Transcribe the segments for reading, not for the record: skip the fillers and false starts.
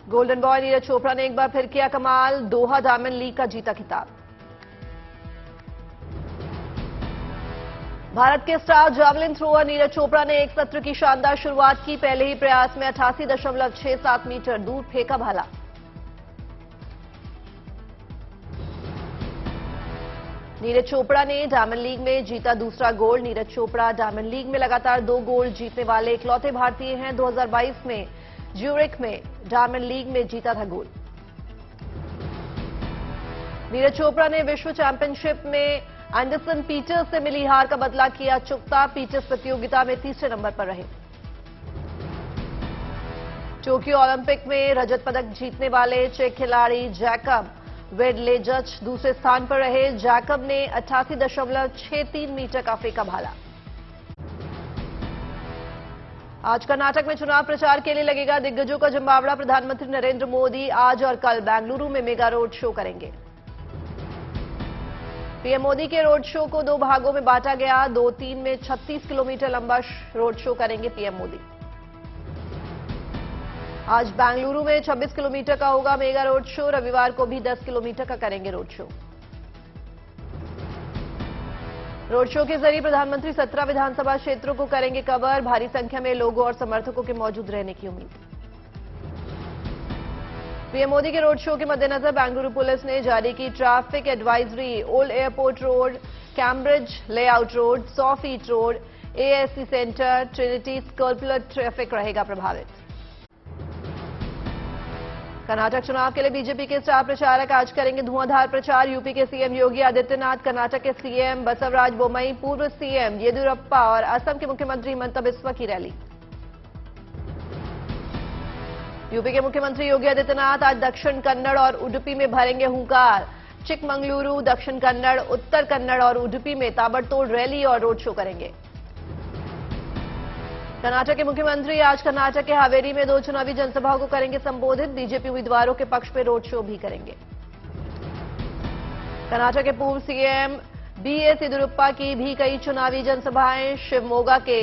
Golden boy Neeraj Chopra ने एक बार फिर किया कमाल, दोहा डायमंड लीग का जीता खिताब। भारत के star javelin thrower Neeraj Chopra ने एक सत्र की शानदार शुरुआत की। पहले ही प्रयास में 88.67 मीटर दूर फेंका भाला। नीरज चोपड़ा ने डायमंड लीग में जीता दूसरा gold. Neeraj Chopra diamond league में लगातार 2 गोल्ड जीतने वाले इकलौते भारतीय हैं। 2022 में ज्यूरिख में डायमंड लीग में जीता था गोल्ड। नीरज चोपड़ा ने विश्व चैंपियनशिप में एंडरसन पीटर्स से मिली हार का बदला किया चुकता। पीटर्स प्रतियोगिता में तीसरे नंबर पर रहे। टोक्यो ओलंपिक में रजत पदक जीतने वाले चेक खिलाड़ी जैकब वेडलेजच दूसरे स्थान पर रहे। जैकब ने 88.63 मीटर का फेंका भाला। आज कर्नाटक में चुनाव प्रचार के लिए लगेगा दिग्गजों का जमावड़ा। प्रधानमंत्री नरेंद्र मोदी आज और कल बेंगलुरु में मेगा रोड शो करेंगे। पीएम मोदी के रोड शो को 2 भागों में बांटा गया। 2-3 में 36 किलोमीटर लंबा रोड शो करेंगे पीएम मोदी। आज बेंगलुरु में 26 किलोमीटर का होगा मेगा रोड शो। रविवार को भी 10 किलोमीटर का करेंगे रोड शो। रोड शो के जरिए प्रधानमंत्री 17 विधानसभा क्षेत्रों को करेंगे कवर। भारी संख्या में लोगों और समर्थकों के मौजूद रहने की उम्मीद। पीएम मोदी के रोड शो के मद्देनजर बेंगलुरु पुलिस ने जारी की traffic advisory. Old airport road, Cambridge layout road, 100 feet road, ASC centre, Trinity स्कर्पुलर ट्रैफिक रहेगा प्रभावित। कर्नाटक चुनाव के लिए बीजेपी के स्टार प्रचारक आज करेंगे धुआंधार प्रचार। यूपी के सीएम योगी आदित्यनाथ, कर्नाटक के सीएम बसवराज बोम्मई, पूर्व सीएम येदियुरप्पा और असम के मुख्यमंत्री हिमंता बिस्वा की रैली। यूपी के मुख्यमंत्री योगी आदित्यनाथ आज दक्षिण कन्नड़ और उडुपी में भरेंगे हुंकार। चिकमंगलुरु, दक्षिण कन्नड़, उत्तर कन्नड़ और उडुपी में ताबड़तोड़ रैली और रोड शो करेंगे। कर्नाटक के मुख्यमंत्री आज कर्नाटक के हावेरी में 2 चुनावी जनसभाओं को करेंगे संबोधित। बीजेपी उम्मीदवारों के पक्ष में रोड शो भी करेंगे। कर्नाटक के पूर्व सीएम बीएस येदियुरप्पा की भी कई चुनावी जनसभाएं। शिवमोगा के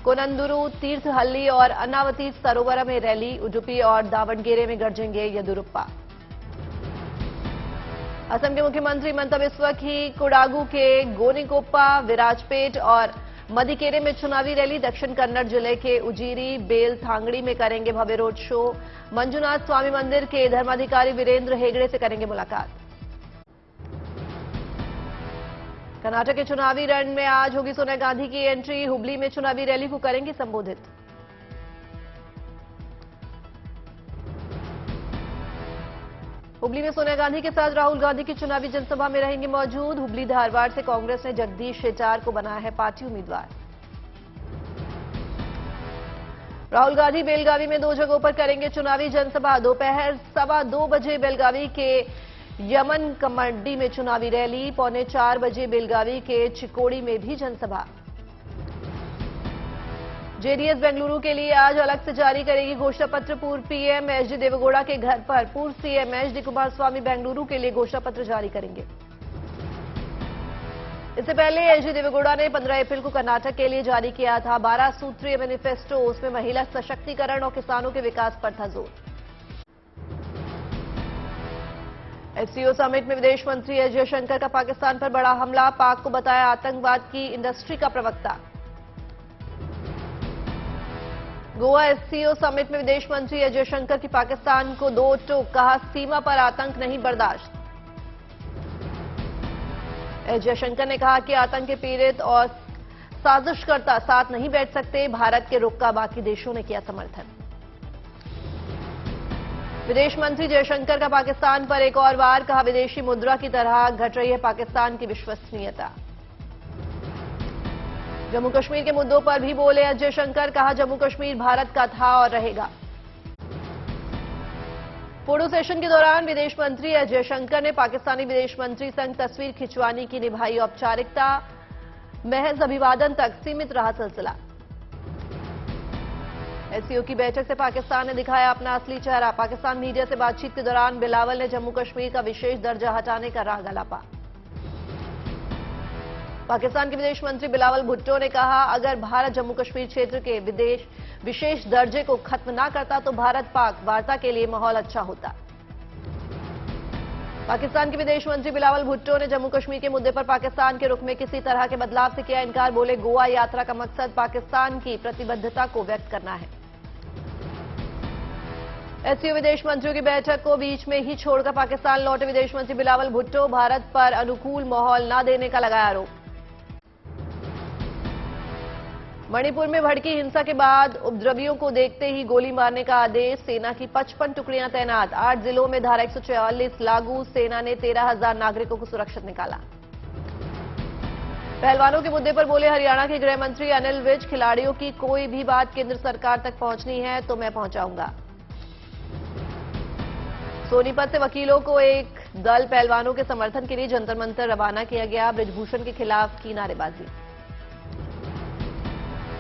कोनंदुरु, तीर्थहल्ली और अन्नावती सरोवर में रैली। उडुपी और दावणगेरे में गरजेंगे येदियुरप्पा। असम के मुख्यमंत्री हिमंता बिस्वा की कोडागु के गोनीकोप्पा, विराजपेट और मदिकेरे में चुनावी रैली। दक्षिण कन्नड़ जिले के उजीरी, बेलथांगड़ी में करेंगे भव्य रोड शो। मंजुनाथ स्वामी मंदिर के धर्माधिकारी वीरेंद्र हेगड़े से करेंगे मुलाकात। कर्नाटक के चुनावी रण में आज होगी सोनिया गांधी की एंट्री। हुबली में चुनावी रैली को करेंगे संबोधित। हुबली में सोनिया गांधी के साथ राहुल गांधी की चुनावी जनसभा में रहेंगे मौजूद। हुबली धारवाड़ से कांग्रेस ने जगदीश शेट्टार को बनाया है पार्टी उम्मीदवार। राहुल गांधी बेलगावी में 2 जगहों पर करेंगे चुनावी जनसभा। दोपहर 2:15 बजे बेलगावी के यमन कमंडी में चुनावी रैली। 3:45 बजे बेलगावी के चिकोड़ी में भी जनसभा। जेडीएस बेंगलुरु के लिए आज अलग से जारी करेगी घोषणा पत्र। पूर्व पीएम एचडी देवेगौड़ा के घर पर पूर्व सीएम एचडी कुमारस्वामी बेंगलुरु के लिए घोषणा पत्र जारी करेंगे। इससे पहले एचडी देवेगौड़ा ने 15 अप्रैल को कर्नाटक के लिए जारी किया था 12 सूत्रीय मैनिफेस्टो। उसमें महिला सशक्तिकरण और किसानों के विकास पर था जोर। एससीओ समिट में विदेश मंत्री एस जयशंकर का पाकिस्तान पर बड़ा हमला। पाक को बताया आतंकवाद की इंडस्ट्री का प्रवक्ता। गोवा एससीओ समिट में विदेश मंत्री एस जयशंकर की पाकिस्तान को 2 टोक। कहा सीमा पर आतंक नहीं बर्दाश्त। एस जयशंकर ने कहा कि आतंक के पीड़ित और साजिशकर्ता साथ नहीं बैठ सकते। भारत के रुख का बाकी देशों ने किया समर्थन। विदेश मंत्री जयशंकर का पाकिस्तान पर एक और वार। कहा विदेशी मुद्रा की तरह घट रही है पाकिस्तान की विश्वसनीयता। जम्मू कश्मीर के मुद्दों पर भी बोले एस जयशंकर। कहा जम्मू कश्मीर भारत का था और रहेगा। फोटो सेशन के दौरान विदेश मंत्री एस जयशंकर ने पाकिस्तानी विदेश मंत्री संग तस्वीर खिंचवाने की निभाई औपचारिकता। महज अभिवादन तक सीमित रहा सिलसिला। एससीओ की बैठक से पाकिस्तान ने दिखाया अपना असली चेहरा। पाकिस्तान मीडिया से बातचीत के दौरान बिलावल ने जम्मू कश्मीर का विशेष दर्जा हटाने का राग अलापा। पाकिस्तान के विदेश मंत्री बिलावल भुट्टो ने कहा, अगर भारत जम्मू कश्मीर क्षेत्र के विशेष दर्जे को खत्म ना करता तो भारत पाक वार्ता के लिए माहौल अच्छा होता। पाकिस्तान के विदेश मंत्री बिलावल भुट्टो ने जम्मू कश्मीर के मुद्दे पर पाकिस्तान के रुख में किसी तरह के बदलाव से किया इनकार। बोले, गोवा यात्रा का मकसद पाकिस्तान की प्रतिबद्धता को व्यक्त करना है। एससीओ विदेश मंत्रियों की बैठक को बीच में ही छोड़कर पाकिस्तान लौटे विदेश मंत्री बिलावल भुट्टो, भारत पर अनुकूल माहौल न देने का लगाया आरोप। मणिपुर में भड़की हिंसा के बाद उपद्रवियों को देखते ही गोली मारने का आदेश, सेना की 55 टुकड़ियां तैनात। 8 जिलों में धारा 144 लागू, सेना ने 13,000 नागरिकों को सुरक्षित निकाला। पहलवानों के मुद्दे पर बोले हरियाणा के गृह मंत्री अनिल विज, खिलाड़ियों की कोई भी बात केंद्र सरकार तक पहुंचनी है तो मैं पहुंचाऊंगा। सोनीपत से वकीलों को एक दल पहलवानों के समर्थन के लिए जंतर मंतर रवाना किया गया। बृजभूषण के खिलाफ की नारेबाजी।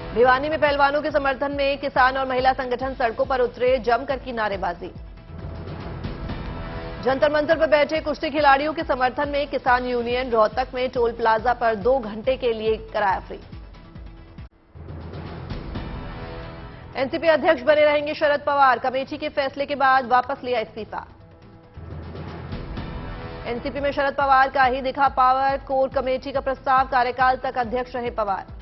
भिवानी में पहलवानों के समर्थन में किसान और महिला संगठन सड़कों पर उतरे, जमकर की नारेबाजी। जंतर मंतर पर बैठे कुश्ती खिलाड़ियों के समर्थन में किसान यूनियन रोहतक में टोल प्लाजा पर 2 घंटे के लिए कराया फ्री। एनसीपी अध्यक्ष बने रहेंगे शरद पवार, कमेटी के फैसले के बाद वापस लिया इस्तीफा। एनसीपी में शरद पवार का ही दिखा पावर, कोर कमेटी का प्रस्ताव, कार्यकाल तक अध्यक्ष रहे पवार।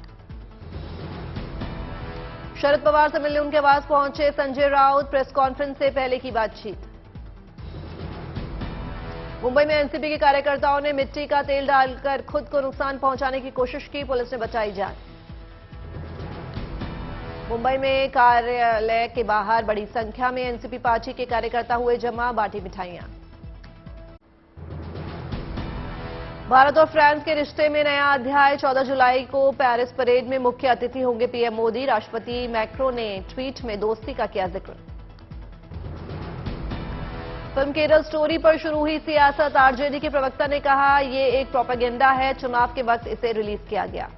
शरद पवार से मिलने उनके आवास पहुंचे संजय राउत, प्रेस कॉन्फ्रेंस से पहले की बातचीत। मुंबई में एनसीपी के कार्यकर्ताओं ने मिट्टी का तेल डालकर खुद को नुकसान पहुंचाने की कोशिश की, पुलिस ने बचाई जान। मुंबई में कार्यालय के बाहर बड़ी संख्या में एनसीपी पार्टी के कार्यकर्ता हुए जमा, बांटी मिठाइयां। भारत और फ्रांस के रिश्ते में नया अध्याय, 14 जुलाई को पेरिस परेड में मुख्य अतिथि होंगे पीएम मोदी। राष्ट्रपति मैक्रो ने ट्वीट में दोस्ती का किया जिक्र। फिल्म केरल स्टोरी पर शुरू हुई सियासत, आरजेडी के प्रवक्ता ने कहा ये एक प्रोपेगेंडा है, चुनाव के वक्त इसे रिलीज किया गया।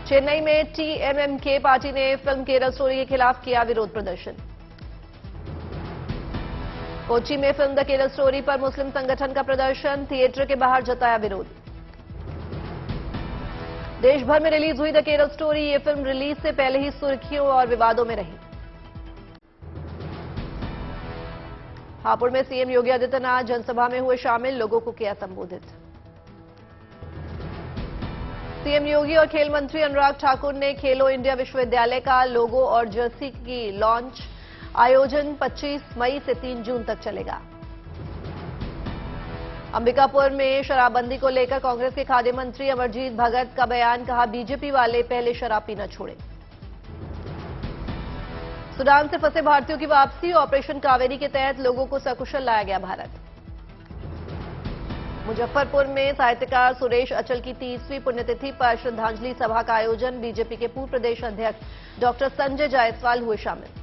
चेन्नई में टीएमएमके पार्टी ने फिल्म केरल स्टोरी के खिलाफ किया विरोध प्रदर्शन। कोच्चि में फिल्म द केरल स्टोरी पर मुस्लिम संगठन का प्रदर्शन, थिएटर के बाहर जताया विरोध। देश भर में रिलीज हुई द केरल स्टोरी, ये फिल्म रिलीज से पहले ही सुर्खियों और विवादों में रही। हापुड़ में सीएम योगी आदित्यनाथ जनसभा में हुए शामिल, लोगों को किया संबोधित। सीएम योगी और खेल मंत्री अनुराग ठाकुर ने खेलो इंडिया विश्वविद्यालय का लोगो और जर्सी की लॉन्च, आयोजन 25 मई से 3 जून तक चलेगा। अंबिकापुर में शराबबंदी को लेकर कांग्रेस के खाद्य मंत्री अमरजीत भगत का बयान, कहा बीजेपी वाले पहले शराब पीना छोड़े। सूडान से फंसे भारतीयों की वापसी, ऑपरेशन कावेरी के तहत लोगों को सकुशल लाया गया भारत। मुजफ्फरपुर में साहित्यकार सुरेश अचल की 30वीं पुण्यतिथि पर श्रद्धांजलि सभा का आयोजन, बीजेपी के पूर्व प्रदेश अध्यक्ष डॉक्टर संजय जायसवाल हुए शामिल।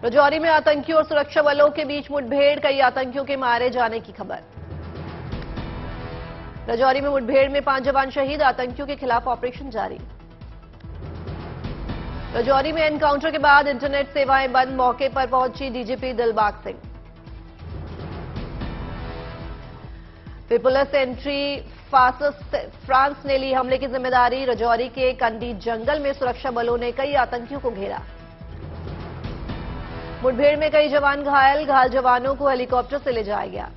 राजौरी में आतंकियों और सुरक्षा बलों के बीच मुठभेड़, कई आतंकियों के मारे जाने की खबर। राजौरी में मुठभेड़ में 5 जवान शहीद, आतंकियों के खिलाफ ऑपरेशन जारी। राजौरी में एनकाउंटर के बाद इंटरनेट सेवाएं बंद, मौके पर पहुंची DGP Dilbag Singh. People's anti front ने ली हमले की जिम्मेदारी, राजौरी के कंडी जंगल में सुरक्षा बलों ने कई आतंकियों को घेरा। मुठभेड़ में कई जवान घायल जवानों को हेलीकॉप्टर से ले जाया गया।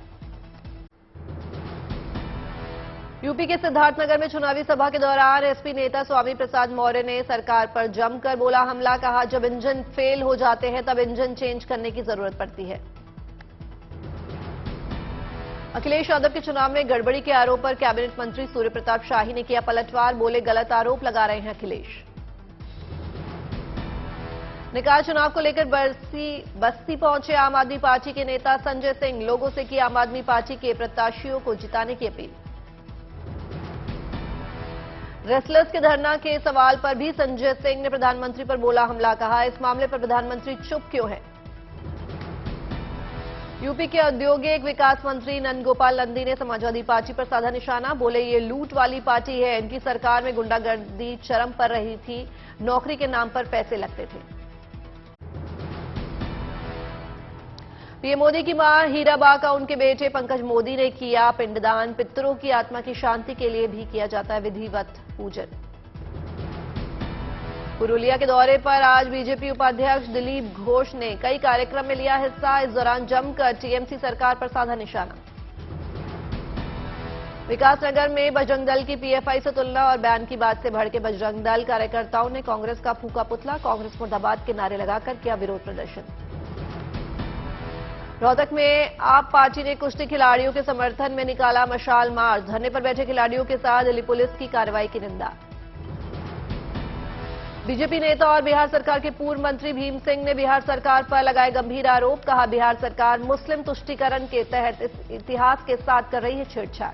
यूपी के सिद्धार्थनगर में चुनावी सभा के दौरान एसपी नेता स्वामी प्रसाद मौर्य ने सरकार पर जमकर बोला हमला, कहा जब इंजन फेल हो जाते हैं तब इंजन चेंज करने की जरूरत पड़ती है। अखिलेश यादव के चुनाव में गड़बड़ी के आरोप पर कैबिनेट मंत्री सूर्य प्रताप शाही ने किया पलटवार, बोले गलत आरोप लगा रहे हैं अखिलेश। निकाय चुनाव को लेकर बस्ती पहुंचे आम आदमी पार्टी के नेता संजय सिंह, लोगों से की आम आदमी पार्टी के प्रत्याशियों को जिताने की अपील। रेसलर्स के धरना के सवाल पर भी संजय सिंह ने प्रधानमंत्री पर बोला हमला, कहा इस मामले पर प्रधानमंत्री चुप क्यों है। यूपी के औद्योगिक विकास मंत्री नंदगोपाल नंदी ने समाजवादी पार्टी पर साधा निशाना, बोले ये लूट वाली पार्टी है, इनकी सरकार में गुंडागर्दी चरम पर रही थी, नौकरी के नाम पर पैसे लगते थे। पीएम मोदी की मां हीराबा का उनके बेटे पंकज मोदी ने किया पिंडदान। पितरों की आत्मा की शांति के लिए भी किया जाता है विधिवत पूजन। पुरुलिया के दौरे पर आज बीजेपी उपाध्यक्ष दिलीप घोष ने कई कार्यक्रम में लिया हिस्सा। इस दौरान जमकर टीएमसी सरकार पर साधा निशाना। विकासनगर में बजरंग दल की पीएफआई से तुलना और बयान की बात से भड़के बजरंग दल कार्यकर्ताओं ने कांग्रेस का फूका पुतला, कांग्रेस मुर्दाबाद के नारे लगाकर किया विरोध प्रदर्शन। रोहतक में आप पार्टी ने कुश्ती खिलाड़ियों के समर्थन में निकाला मशाल मार्च। धरने पर बैठे खिलाड़ियों के साथ दिल्ली पुलिस की कार्रवाई की निंदा। बीजेपी नेता और बिहार सरकार के पूर्व मंत्री भीम सिंह ने बिहार सरकार पर लगाए गंभीर आरोप। कहा, बिहार सरकार मुस्लिम तुष्टीकरण के तहत इस इतिहास के साथ कर रही है छेड़छाड़।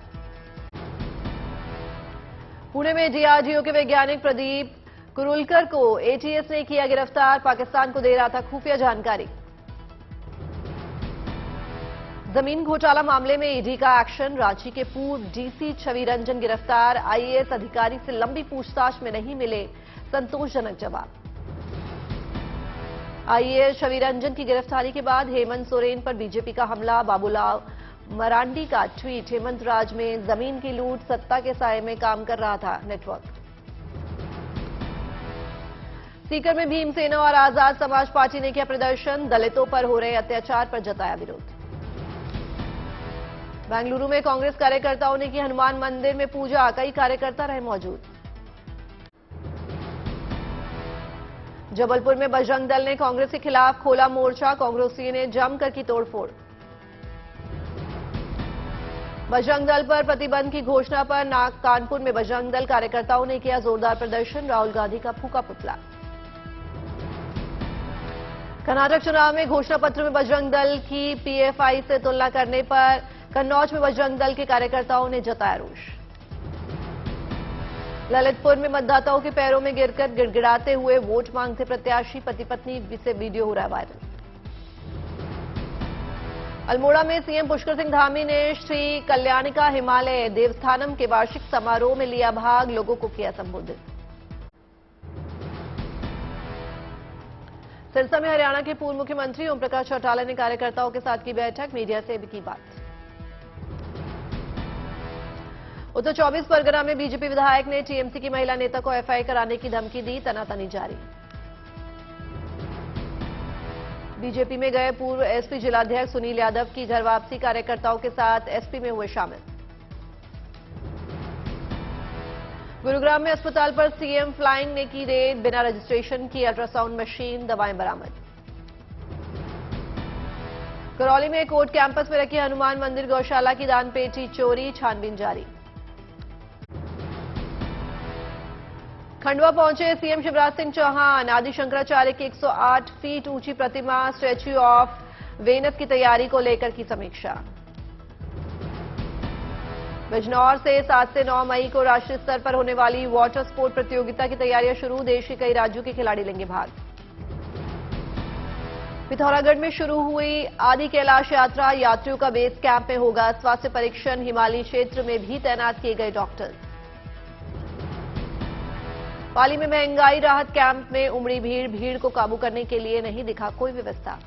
पुणे में डीआरडीओ के वैज्ञानिक प्रदीप कुरुलकर को एटीएस ने किया गिरफ्तार। पाकिस्तान को दे रहा था खुफिया जानकारी। जमीन घोटाला मामले में ईडी का एक्शन। रांची के पूर्व डीसी छवि रंजन गिरफ्तार। आईएएस अधिकारी से लंबी पूछताछ में नहीं मिले संतोषजनक जवाब। आईएएस छवि रंजन की गिरफ्तारी के बाद हेमंत सोरेन पर बीजेपी का हमला। बाबूलाल मरांडी का ट्वीट। हेमंत राज में जमीन की लूट, सत्ता के साये में काम कर रहा था नेटवर्क। सीकर में भीमसेना और आजाद समाज पार्टी ने किया प्रदर्शन। दलितों पर हो रहे अत्याचार पर जताया विरोध। बेंगलुरु में कांग्रेस कार्यकर्ताओं ने की हनुमान मंदिर में पूजा। कई कार्यकर्ता रहे मौजूद। जबलपुर में बजरंग दल ने कांग्रेस के खिलाफ खोला मोर्चा। कांग्रेसियों ने जमकर की तोड़फोड़। बजरंग दल पर प्रतिबंध की घोषणा पर कानपुर में बजरंग दल कार्यकर्ताओं ने किया जोरदार प्रदर्शन। राहुल गांधी का फूका पुतला। कर्नाटक चुनाव में घोषणा पत्र में बजरंग दल की पीएफआई से तुलना करने पर कन्नौज में बजरंग दल के कार्यकर्ताओं ने जताया रोष। ललितपुर में मतदाताओं के पैरों में गिरकर गिड़गिड़ाते हुए वोट मांगते प्रत्याशी। पति पत्नी से वीडियो हो रहा है वायरल। अल्मोड़ा में सीएम पुष्कर सिंह धामी ने श्री कल्याणिका हिमालय देवस्थानम के वार्षिक समारोह में लिया भाग। लोगों को किया संबोधित। सिरसा में हरियाणा के पूर्व मुख्यमंत्री ओम प्रकाश चौटाला ने कार्यकर्ताओं के साथ की बैठक। मीडिया से भी की बात। उत्तर 24 परगना में बीजेपी विधायक ने टीएमसी की महिला नेता को एफआईआर कराने की धमकी दी। तनातनी जारी। बीजेपी में गए पूर्व एसपी जिलाध्यक्ष सुनील यादव की घर वापसी। कार्यकर्ताओं के साथ एसपी में हुए शामिल। गुरुग्राम में अस्पताल पर सीएम फ्लाइंग ने की रेड। बिना रजिस्ट्रेशन की अल्ट्रासाउंड मशीन, दवाएं बरामद। करौली में कोर्ट कैंपस में रखी हनुमान मंदिर गौशाला की दान पेटी चोरी। छानबीन जारी। खंडवा पहुंचे सीएम शिवराज सिंह चौहान। आदि शंकराचार्य की 108 फीट ऊंची प्रतिमा स्टैच्यू ऑफ वेनस की तैयारी को लेकर की समीक्षा। बिजनौर से 7 से 9 मई को राष्ट्रीय स्तर पर होने वाली वाटर स्पोर्ट प्रतियोगिता की तैयारियां शुरू। देश के कई राज्यों के खिलाड़ी लेंगे भाग। पिथौरागढ़ में शुरू हुई आदि कैलाश यात्रा। यात्रियों का बेस कैंप में होगा स्वास्थ्य परीक्षण। हिमालयी क्षेत्र में भी तैनात किए गए डॉक्टर। पाली में महंगाई राहत कैंप में उमड़ी भीड़। भीड़ को काबू करने के लिए नहीं दिखा कोई व्यवस्था।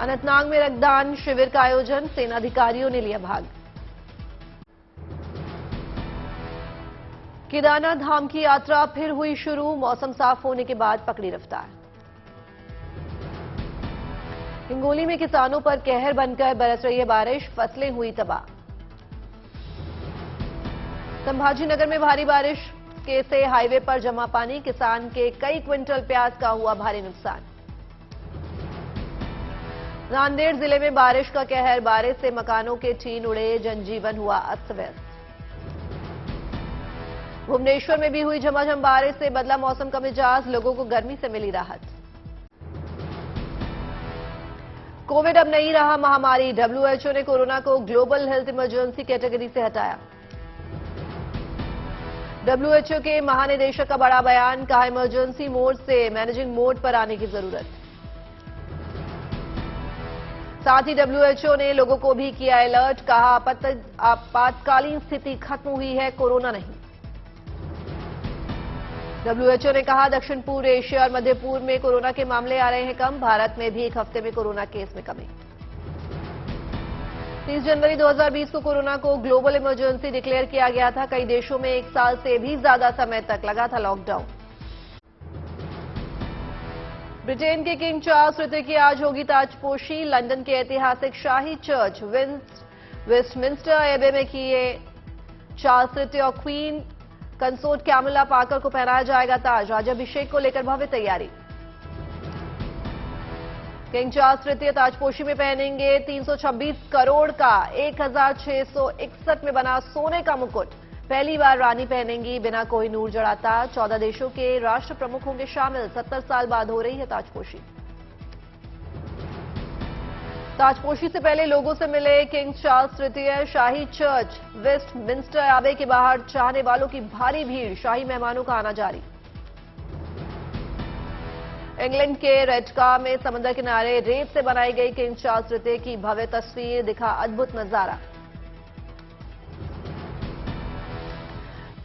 अनंतनाग में रक्तदान शिविर का आयोजन। सेनाधिकारियों ने लिया भाग। केदारनाथ धाम की यात्रा फिर हुई शुरू। मौसम साफ होने के बाद पकड़ी रफ्तार। हिंगोली में किसानों पर कहर बनकर बरस रही है बारिश। फसलें हुई तबाह। संभाजीनगर में भारी बारिश से हाईवे पर जमा पानी। किसान के कई क्विंटल प्याज का हुआ भारी नुकसान। नांदेड़ जिले में बारिश का कहर। बारिश से मकानों के टीन उड़े। जनजीवन हुआ अस्त व्यस्त। भुवनेश्वर में भी हुई झमाझम बारिश से बदला मौसम का मिजाज। लोगों को गर्मी से मिली राहत। कोविड अब नहीं रहा महामारी। डब्ल्यूएचओ ने कोरोना को ग्लोबल हेल्थ इमरजेंसी कैटेगरी से हटाया। डब्ल्यूएचओ के महानिदेशक का बड़ा बयान। कहा, इमरजेंसी मोड से मैनेजिंग मोड पर आने की जरूरत। साथ ही डब्ल्यूएचओ ने लोगों को भी किया अलर्ट। कहा, आपातकालीन स्थिति खत्म हुई है, कोरोना नहीं। WHO ने कहा दक्षिण पूर्व एशिया और मध्य पूर्व में कोरोना के मामले आ रहे हैं कम। भारत में भी एक हफ्ते में कोरोना केस में कमी। 30 जनवरी 2020 को कोरोना को ग्लोबल इमरजेंसी डिक्लेयर किया गया था। कई देशों में 1 साल से भी ज्यादा समय तक लगा था लॉकडाउन। ब्रिटेन के किंग चार्ल्स तृतीय की आज होगी ताजपोशी। लंदन के ऐतिहासिक शाही चर्च वेस्टमिंस्टर एबे में किए चार्ल्स तृतीय और क्वीन कंसोर्ट कैमिला पार्कर को पहनाया जाएगा ताज। राज्याभिषेक को लेकर भव्य तैयारी। किंग चार्ल्स तृतीय ताजपोशी में पहनेंगे 326 करोड़ का 1661 में बना सोने का मुकुट। पहली बार रानी पहनेंगी बिना कोई नूर जड़ाता। 14 देशों के राष्ट्र प्रमुख होंगे शामिल। 70 साल बाद हो रही है ताजपोशी। ताजपोशी से पहले लोगों से मिले किंग चार्ल्स तृतीय। शाही चर्च वेस्टमिंस्टर एबे के बाहर चाहने वालों की भारी भीड़। शाही मेहमानों का आना जारी। इंग्लैंड के रेडका में समंदर किनारे रेत से बनाई गई किंग चार्ल्स तृतीय की भव्य तस्वीर। दिखा अद्भुत नजारा।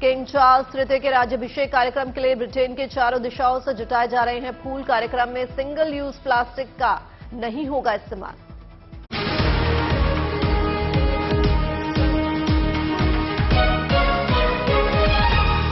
किंग चार्ल्स तृतीय के राज्याभिषेक कार्यक्रम के लिए ब्रिटेन के चारों दिशाओं से जुटाए जा रहे हैं फूल। कार्यक्रम में सिंगल यूज प्लास्टिक का नहीं होगा इस्तेमाल।